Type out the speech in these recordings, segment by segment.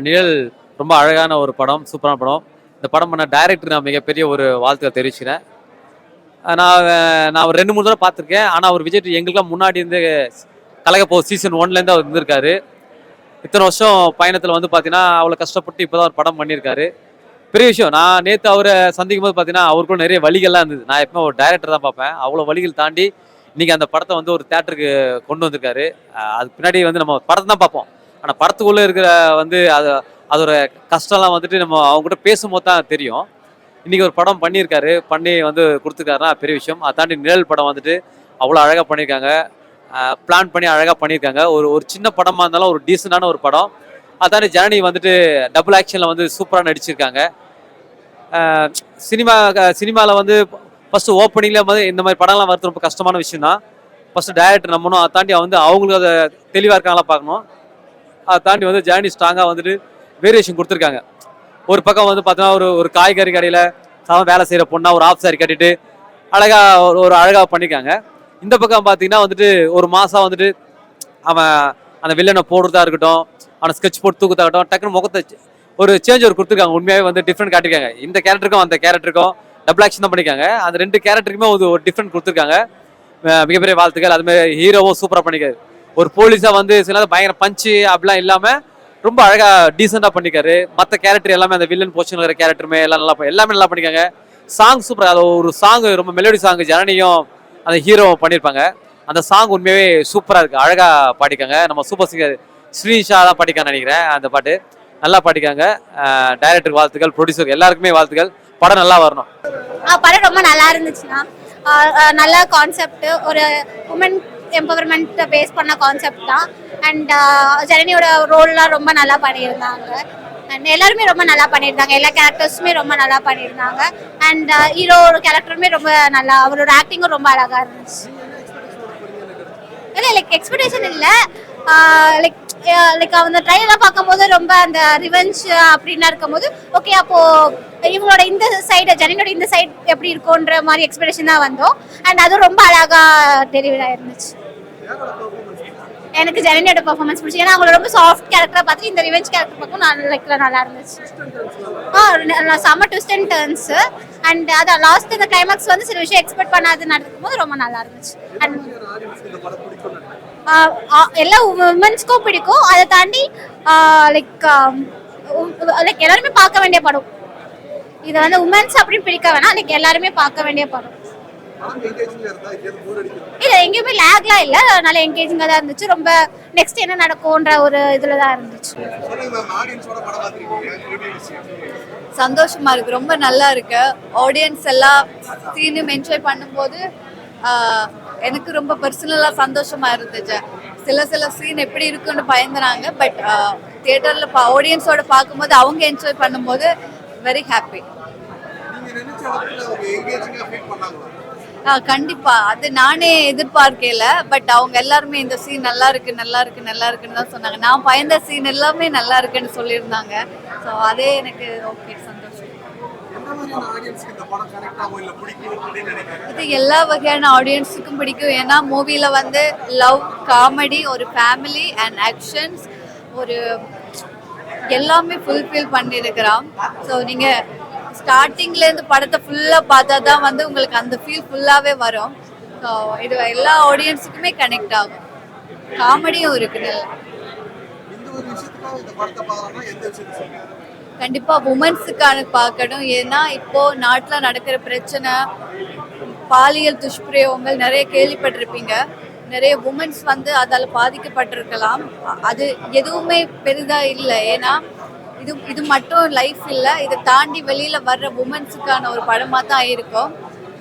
நிழல் ரொம்ப அழகான ஒரு படம், சூப்பரான படம். இந்த படம் பண்ண டைரக்டர் நான் மிகப்பெரிய ஒரு வாழ்த்துக்களை தெரிவிச்சுக்கிறேன். நான் நான் ஒரு 2, 3 தடவை பார்த்துருக்கேன். ஆனால் அவர் விஜய் எங்களுக்கெல்லாம் முன்னாடி இருந்து கலக்கப்போ சீசன் 1லேருந்து அவர் இருந்திருக்காரு. இத்தனை வருஷம் பயணத்தில் வந்து பார்த்தீங்கன்னா அவ்வளோ கஷ்டப்பட்டு இப்போ தான் ஒரு படம் பண்ணியிருக்காரு. பெரிய விஷயம். நான் நேற்று அவரை சந்திக்கும் போது பார்த்தீங்கன்னா அவருக்குள்ள நிறைய வழிகள்லாம் இருந்தது. நான் எப்போ ஒரு டைரக்டர் தான் பார்ப்பேன். அவ்வளோ வழிகள் தாண்டி இன்னைக்கு அந்த படத்தை வந்து ஒரு தேட்டருக்கு கொண்டு வந்திருக்காரு. அதுக்கு பின்னாடி வந்து நம்ம படத்தை தான் பார்ப்போம். ஆனால் படத்துக்குள்ளே இருக்கிற வந்து அதோட கஷ்டம்லாம் வந்துட்டு நம்ம அவங்ககிட்ட பேசும்போது தான் தெரியும். இன்னைக்கு ஒரு படம் பண்ணியிருக்காரு, பண்ணி வந்து கொடுத்துருக்காருன்னா பெரிய விஷயம். அதை தாண்டி நிழல் படம் வந்துட்டு அவ்வளோ அழகாக பண்ணியிருக்காங்க. பிளான் பண்ணி அழகாக பண்ணியிருக்காங்க. ஒரு ஒரு சின்ன படமாக இருந்தாலும் ஒரு டீசெண்டான ஒரு படம். அதை தாண்டி ஜனனி வந்துட்டு டபுள் ஆக்ஷனில் வந்து சூப்பராக நடிச்சிருக்காங்க. சினிமாவில் வந்து ஃபஸ்ட்டு ஓப்பனிங்கில் வந்து இந்த மாதிரி படம்லாம் வரது ரொம்ப கஷ்டமான விஷயம் தான். ஃபஸ்ட்டு டைரக்டர் நம்பணும். அதை தாண்டி வந்து அவங்களுக்கு அதை தெளிவாக இருக்காங்களா பார்க்கணும். அதை தாண்டி வந்து ஜனனி ஸ்ட்ராங்காக வந்துட்டு வேரியேஷன் கொடுத்துருக்காங்க. ஒரு பக்கம் வந்து பார்த்தீங்கன்னா ஒரு காய்கறி கடையில் வேலை செய்கிற பொண்ணா ஒரு ஆஃப் சாரி கட்டிட்டு அழகாக ஒரு அழகாக பண்ணியிருக்காங்க. இந்த பக்கம் பார்த்தீங்கன்னா வந்துட்டு ஒரு மாதம் வந்துட்டு அவன் அந்த வில்லனை போடுறதா இருக்கட்டும், அவனை ஸ்கெட்ச் போட்டு தூக்கத்தாகட்டும், டக்குனு முகத்தை ஒரு சேஞ்ச் ஒரு கொடுத்துருக்காங்க. உண்மையாகவே வந்து டிஃப்ரெண்ட் காட்டியிருக்காங்க. இந்த கேரக்டருக்கும் அந்த கேரக்டருக்கும் டபுள் ஆக்ஷன் தான் பண்ணியிருக்காங்க. அந்த 2 கேரக்டருக்குமே ஒரு டிஃப்ரெண்ட் கொடுத்துருக்காங்க. மிகப்பெரிய வாழ்த்துக்கள். அதுமாதிரி ஹீரோவும் சூப்பராக பண்ணிக்காரு. ஒரு போலீஸாக வந்து சில பயங்கர பஞ்சு அப்படிலாம் இல்லாமல் ரொம்ப அழகாக டீசெண்டாக பண்ணிக்காரு. மற்ற கேரக்டர் எல்லாமே அந்த வில்லன் போர்ஷன் இருக்கிற கேரக்டருமே எல்லாமே நல்லா பண்ணிக்காங்க. சாங் சூப்பராக, அது ஒரு சாங் ரொம்ப மெலோடி சாங் ஜனனியும் அந்த ஹீரோ பண்ணியிருப்பாங்க. அந்த சாங் உண்மையாகவே சூப்பராக இருக்குது, அழகாக பாடிக்காங்க. நம்ம சூப்பர் சிங்கர் ஸ்ரீஷா தான் பாடிக்கான்னு நினைக்கிறேன். அந்த பாட்டு நல்லா பாடிக்காங்க. டைரக்டருக்கு வாழ்த்துக்கள், ப்ரொடியூசருக்கு எல்லாருக்குமே வாழ்த்துக்கள். படம் நல்லா வரணும். படம் ரொம்ப நல்லா இருந்துச்சுன்னா, நல்ல கான்செப்ட், ஒரு உமன் எம்பவர்மெண்ட் பேஸ் பண்ண கான்செப்ட் தான். அண்ட் ஜனனியோட ரோல்லாம் ரொம்ப நல்லா பண்ணியிருந்தாங்க. அண்ட் எல்லாருமே ரொம்ப நல்லா பண்ணியிருந்தாங்க. எல்லா கேரக்டர்ஸுமே ரொம்ப நல்லா பண்ணியிருந்தாங்க. அண்ட் ஹீரோட கேரக்டருமே ரொம்ப நல்லா, அவரோட ஆக்டிங்கும் ரொம்ப அழகாக இருந்துச்சு. இல்லை லைக் எக்ஸ்பெக்டேஷன் இல்லை, லைக் அந்த ட்ரைலர்லாம் பார்க்கும்போது ரொம்ப அந்த ரிவெஞ்ச் அப்படின்னு இருக்கும்போது ஓகே, அப்போ இவங்களோட இந்த சைடு ஜனனியோட இந்த சைடு எப்படி இருக்கும்ன்ற மாதிரி எக்ஸ்பெக்டேஷன் தான் வந்தோம். அண்ட் அதுவும் ரொம்ப அழகா டெலிவரி ஆயிருந்துச்சு. எனக்கு ஜனனியோட பெர்ஃபார்மன்ஸ் பிடிச்சி, ஏன்னா அவங்களோட ரொம்ப சாஃப்ட் கேரக்டரை பார்த்து இந்த ரிவெஞ்ச் கேரக்டர் பார்க்கும் நல்லா இருந்துச்சு. செம்ம ட்விஸ்ட் அண்ட் டர்ன்ஸ். அண்ட் அதான் லாஸ்ட் இந்த கிளைமாக்ஸ் வந்து சில விஷயம் எக்ஸ்பெக்ட் பண்ணாது நடக்கும் போது ரொம்ப நல்லா இருந்துச்சு. அண்ட் எல்லா உமன்ஸ்க்கும் பிடிக்கும். அதை தாண்டி லைக் எல்லாருமே பார்க்க வேண்டிய படம் இது. வந்து உமன்ஸ் அப்படின்னு பிடிக்க வேணாம், லைக் எல்லாருமே பார்க்க வேண்டிய படம். இல்ல எங்கேயுமே லேக்லாம் இல்ல, நல்ல என்கேஜிங்கா தான் இருந்துச்சு. ரொம்ப நெக்ஸ்ட் என்ன நடக்கும்ன்ற ஒரு இதுல தான் இருந்துச்சு. சந்தோஷமா இருக்கு, ரொம்ப நல்லா இருக்கு. ஆடியன்ஸ் எல்லா சீனும் என்ஜாய் பண்ணும்போது எனக்கு ரொம்ப பர்சனலா சந்தோஷமா இருந்துச்சு. சில சீன் எப்படி இருக்குன்னு பயந்துறாங்க, பட் தியேட்டர்ல ஆடியன்ஸோட பார்க்கும்போது அவங்க என்ஜாய் பண்ணும்போது வெரி ஹாப்பி. கண்டிப்பா அது நானே எதிர்பார்க்கல, பட் அவங்க எல்லாருமே இந்த சீன் நல்லா இருக்குன்னு தான் சொன்னாங்க. நான் பயந்த சீன் எல்லாமே நல்லா இருக்குன்னு சொல்லியிருந்தாங்க. ஸோ அதே எனக்கு ஓகே, சந்தோஷம். இது எல்லா வகையான ஆடியன்ஸுக்கும் பிடிக்கும். ஏன்னா மூவில வந்து லவ், காமெடி, ஒரு ஃபேமிலி அண்ட் ஆக்ஷன்ஸ், ஒரு எல்லாமே ஃபுல்ஃபில் பண்ணியிருக்கிறோம். ஸோ நீங்க ஸ்டார்டிங்ல இருந்து படத்தை ஃபுல்லா பார்த்தா தான் வந்து உங்களுக்கு அந்த ஃபீல் ஃபுல்லாவே வரும். ஸோ இது எல்லா ஆடியன்ஸுக்குமே கனெக்ட் ஆகும். காமெடியும் இருக்கு நல்லா. கண்டிப்பா உமன்ஸுக்கான பார்க்கணும். ஏன்னா இப்போ நாட்டில் நடக்கிற பிரச்சனை, பாலியல் துஷ்பிரயோகங்கள் நிறைய கேள்விப்பட்டிருப்பீங்க. நிறைய உமன்ஸ் வந்து அதால் பாதிக்கப்பட்டிருக்கலாம். அது எதுவுமே பெரிதா இல்லை. ஏன்னா இது மட்டும் லைஃப் இல்லை, இதை தாண்டி வெளியில் வர்ற உமன்ஸுக்கான ஒரு படமாக தான் இருக்கும்.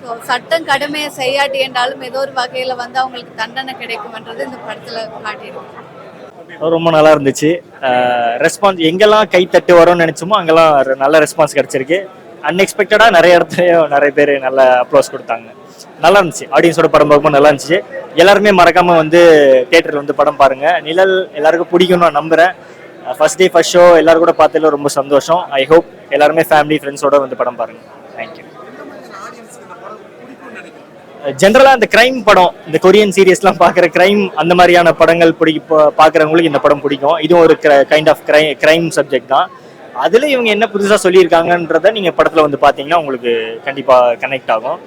ஸோ சட்டம் கடமையை செய்யாட்டி என்றாலும் ஏதோ ஒரு வகையில் வந்து அவங்களுக்கு தண்டனை கிடைக்கும்ன்றது இந்த படத்தில் காட்டியிருக்கோம். ரொம்ப நல்லா இருந்துச்சு. ரெஸ்பான்ஸ் எங்கெல்லாம் கைத்தட்டு வரும்னு நினச்சோமோ அங்கெல்லாம் நல்ல ரெஸ்பான்ஸ் கிடச்சிருக்கு. அன்எக்ஸ்பெக்டடாக நிறைய இடத்துலையும் நிறைய பேர் நல்ல அப்ளோஸ் கொடுத்தாங்க. நல்லா இருந்துச்சு. ஆடியன்ஸோட படம் பார்க்கும்போது நல்லா இருந்துச்சு. எல்லாருமே மறக்காமல் வந்து தியேட்டரில் வந்து படம் பாருங்கள். நிழல் எல்லாருக்கும் பிடிக்கும்னு நான் நம்புகிறேன். ஃபர்ஸ்ட் டே ஃபர்ஸ்ட் ஷோ எல்லாரும் கூட பார்த்ததில் ரொம்ப சந்தோஷம். ஐ ஹோப் எல்லாருமே ஃபேமிலி ஃப்ரெண்ட்ஸோட வந்து படம் பாருங்கள். தேங்க்யூ. ஜென்ரலா இந்த கிரைம் படம், இந்த கொரியன் சீரியஸ்லாம் பார்க்குற கிரைம் அந்த மாதிரியான படங்கள் பார்க்குறவங்களுக்கு இந்த படம் பிடிக்கும். இதுவும் ஒரு கைண்ட் ஆஃப் கிரைம் சப்ஜெக்ட் தான். அதுல இவங்க என்ன புதுசா சொல்லியிருக்காங்கன்றத நீங்க படத்துல வந்து பாத்தீங்கன்னா உங்களுக்கு கண்டிப்பா கனெக்ட் ஆகும்.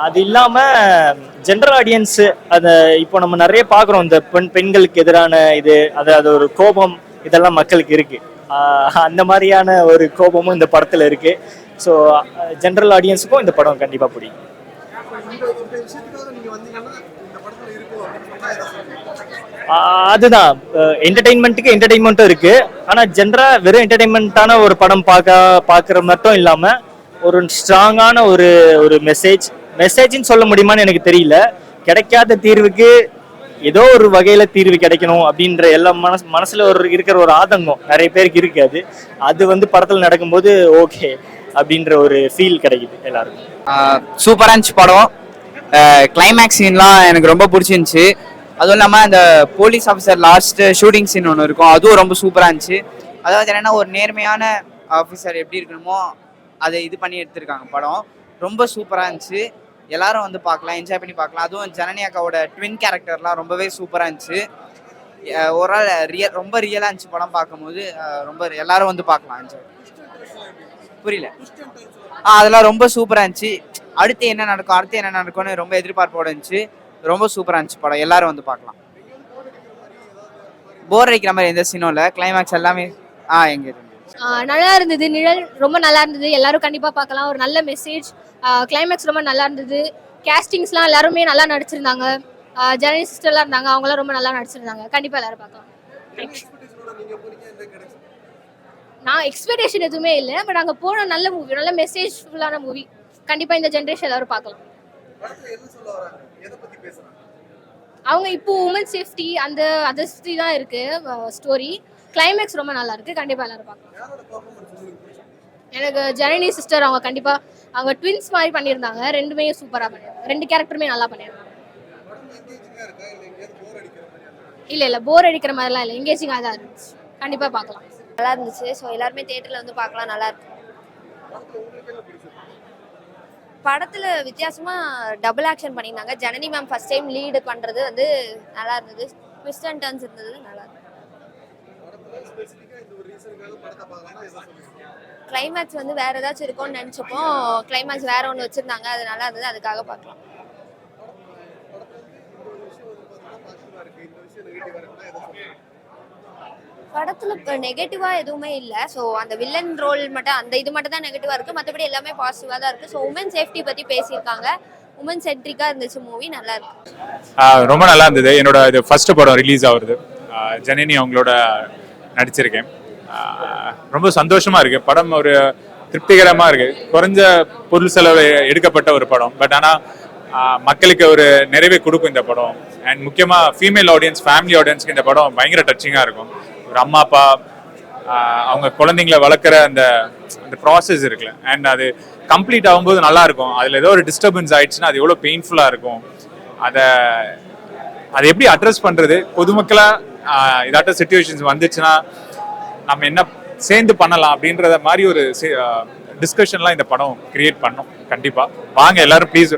அது இல்லாம ஜென்ரல் ஆடியன்ஸ் அதை இப்போ நம்ம நிறைய பார்க்குறோம். இந்த பெண்களுக்கு எதிரான அது ஒரு கோபம் இதெல்லாம் மக்களுக்கு இருக்கு. அந்த மாதிரியான ஒரு கோபமும் இந்த படத்துல இருக்கு. ஸோ ஜென்ரல் ஆடியன்ஸுக்கும் இந்த படம் கண்டிப்பா பிடிக்கும். அதுதான் என்டர்டைன்மெண்ட்டுக்கு என்டர்டைன்மெண்ட்டும் இருக்கு. ஆனா ஜென்ரலா வெறும் என்டர்டைன்மெண்ட்டான ஒரு படம் பார்க்குற மட்டும் இல்லாம ஒரு ஸ்ட்ராங்கான ஒரு மெசேஜ்னு சொல்ல முடியுமான்னு எனக்கு தெரியல. கிடைக்காத தீர்வுக்கு ஏதோ ஒரு வகையில தீர்வு கிடைக்கணும் அப்படின்ற எல்லா மனசுல இருக்கிற ஒரு ஆதங்கம் நிறைய பேருக்கு இருக்கு. அது வந்து படத்துல நடக்கும்போது ஓகே அப்படின்ற ஒரு ஃபீல் கிடைக்குது எல்லாருக்கும். சூப்பரா இருந்துச்சு படம். கிளைமேக்ஸ் சீன்லாம் எனக்கு ரொம்ப பிடிச்சிருந்துச்சு. அதுவும் இல்லாமல் அந்த police officer last shooting scene ஒன்று இருக்கும், அதுவும் ரொம்ப சூப்பராக இருந்துச்சு. அதாவது என்னென்னா ஒரு நேர்மையான ஆஃபீஸர் எப்படி இருக்கணுமோ அதை இது பண்ணி எடுத்திருக்காங்க படம். ரொம்ப சூப்பராக இருந்துச்சு. எல்லாரும் வந்து பார்க்கலாம், என்ஜாய் பண்ணி பார்க்கலாம். அதுவும் ஜனனி அக்காவோட ட்வின் கேரக்டர்லாம் ரொம்பவே சூப்பராக இருந்துச்சு. ஒரு ஆள் ரொம்ப ரியலாக இருந்துச்சு படம் பார்க்கும்போது. ரொம்ப எல்லாரும் வந்து பார்க்கலாம், என்ஜாய். புரியல. அதெல்லாம் ரொம்ப சூப்பராக இருந்துச்சு. அடுத்து என்ன நடக்கும்னு ரொம்ப எதிர்பார்ப்போட இருந்துச்சு. ரொம்ப சூப்பராக இருந்துச்சு படம். எல்லாரும் வந்து பார்க்கலாம். போர் அடிக்கிற மாதிரி எந்த சீனும் இல்லை. கிளைமேக்ஸ் எல்லாமே எங்க நல்லா இருந்தது. நிழல் ரொம்ப நல்லா இருந்தது. எல்லாரும் கண்டிப்பா பார்க்கலாம். ஒரு நல்ல மெசேஜ். கிளைமேக்ஸ் ரொம்ப நல்லா இருந்தது. கேஸ்டிங்ஸ்லாம் எல்லாருமே நல்லா நடிச்சிருந்தாங்க. ஜனனி சிஸ்டர்லாம் இருந்தாங்க, அவங்களாம் ரொம்ப நல்லா நடிச்சிருந்தாங்க. கண்டிப்பா எல்லாரும் பார்க்கலாம். நான் எக்ஸ்பெக்டேஷன் எதுவுமே இல்லை, பட் அங்கே போன நல்ல மூவி, நல்ல மெசேஜ் ஃபுல்லான மூவி. கண்டிப்பா இந்த ஜென்ரேஷன் எல்லாரும் பார்க்கலாம். அவங்க இப்போ உமன் சேஃப்டி அதை சுற்றி தான் இருக்கு ஸ்டோரி. கிளைமேக்ஸ் ரொம்ப நல்லா இருக்கு. கண்டிப்பா எல்லாரும் பார்க்கலாம். எனக்கு ஜனனி சிஸ்டர் அவங்க ட்வின்ஸ் மாதிரி பண்ணியிருந்தாங்க. ரெண்டுமே சூப்பராக பண்ணியிருந்தாங்க. ரெண்டு கேரக்டருமே நல்லா பண்ணியிருந்தாங்க. இல்லை போர் அடிக்கிற மாதிரிலாம் இல்லை, எங்கேஜிங்காக தான் இருந்துச்சு. கண்டிப்பாக பார்க்கலாம். நல்லா இருந்துச்சு. ஸோ எல்லாருமே தியேட்டரில் வந்து பார்க்கலாம். நல்லா இருக்கு. படத்தில் வித்தியாசமாக டபுள் ஆக்ஷன் பண்ணியிருந்தாங்க. Janani ma'am first time lead பண்ணுறது வந்து நல்லா இருந்தது. ட்விஸ்ட் அண்ட் டர்ன்ஸ் இருந்தது, நல்லா இருந்தது. கிளைமேக்ஸ் வந்து வேற ஏதாச்சும் இருக்கும்னு நினச்சிப்போம். கிளைமேக்ஸ் வேற ஒன்று வச்சுருந்தாங்க, அது நல்லா இருந்தது. அதுக்காக பார்க்கலாம். படத்தில் இப்போ நெகட்டிவாக எதுவுமே இல்லை. ஸோ அந்த வில்லன் ரோல் மட்டும் இது மட்டும் தான் நெகட்டிவாக இருக்குது. மற்றபடி எல்லாமே பாசிட்டிவாக தான் இருக்குது. ஸோ உமன் சேஃப்டி பற்றி பேசியிருக்காங்க. உமன் சென்ட்ரிக்காக இருந்துச்சு மூவி. நல்லா இருக்கு. ரொம்ப நல்லா இருந்தது. என்னோட இது ஃபர்ஸ்ட் படம் ரிலீஸ் ஆகுது. ஜனனி அவங்களோட நடிச்சிருக்கேன். ரொம்ப சந்தோஷமா இருக்கு. படம் ஒரு திருப்திகரமாக இருக்கு. குறைஞ்ச பொருள் செலவு எடுக்கப்பட்ட ஒரு படம். பட் ஆனால் மக்களுக்கு ஒரு நிறைவே கொடுக்கும் இந்த படம். அண்ட் முக்கியமாக ஃபீமேல் ஆடியன்ஸ், ஃபேமிலி ஆடியன்ஸ்க்கு இந்த படம் பயங்கர டச்சிங்காக இருக்கும். ஒரு அம்மா அப்பா அவங்க குழந்தைங்களை வளர்க்குற அந்த ப்ராசஸ் இருக்குல்ல, அண்ட் அது கம்ப்ளீட் ஆகும்போது நல்லா இருக்கும். அதில் ஏதோ ஒரு டிஸ்டர்பன்ஸ் ஆயிடுச்சுன்னா அது எவ்வளோ பெயின்ஃபுல்லாக இருக்கும். அதை எப்படி அட்ரஸ் பண்ணுறது, பொதுமக்களாக இதாட்ட சுச்சுவேஷன்ஸ் வந்துச்சுன்னா நம்ம என்ன சேர்ந்து பண்ணலாம் அப்படின்றத மாதிரி ஒரு டிஸ்கஷன்லாம் இந்த படம் கிரியேட் பண்ணும். கண்டிப்பாக வாங்க எல்லாரும் ப்ளீஸ்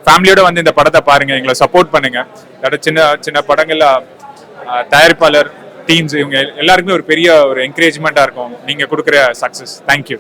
ஃபேமிலியோட வந்து இந்த படத்தை பாருங்க, எங்களை சப்போர்ட் பண்ணுங்க. சின்ன சின்ன படங்கள்ல தயாரிப்பாளர் டீம்ஸ் இவங்க எல்லாருக்குமே ஒரு பெரிய ஒரு என்கரேஜ்மெண்ட்டாக இருக்கும் நீங்கள் கொடுக்குற சக்ஸஸ். தேங்க்யூ.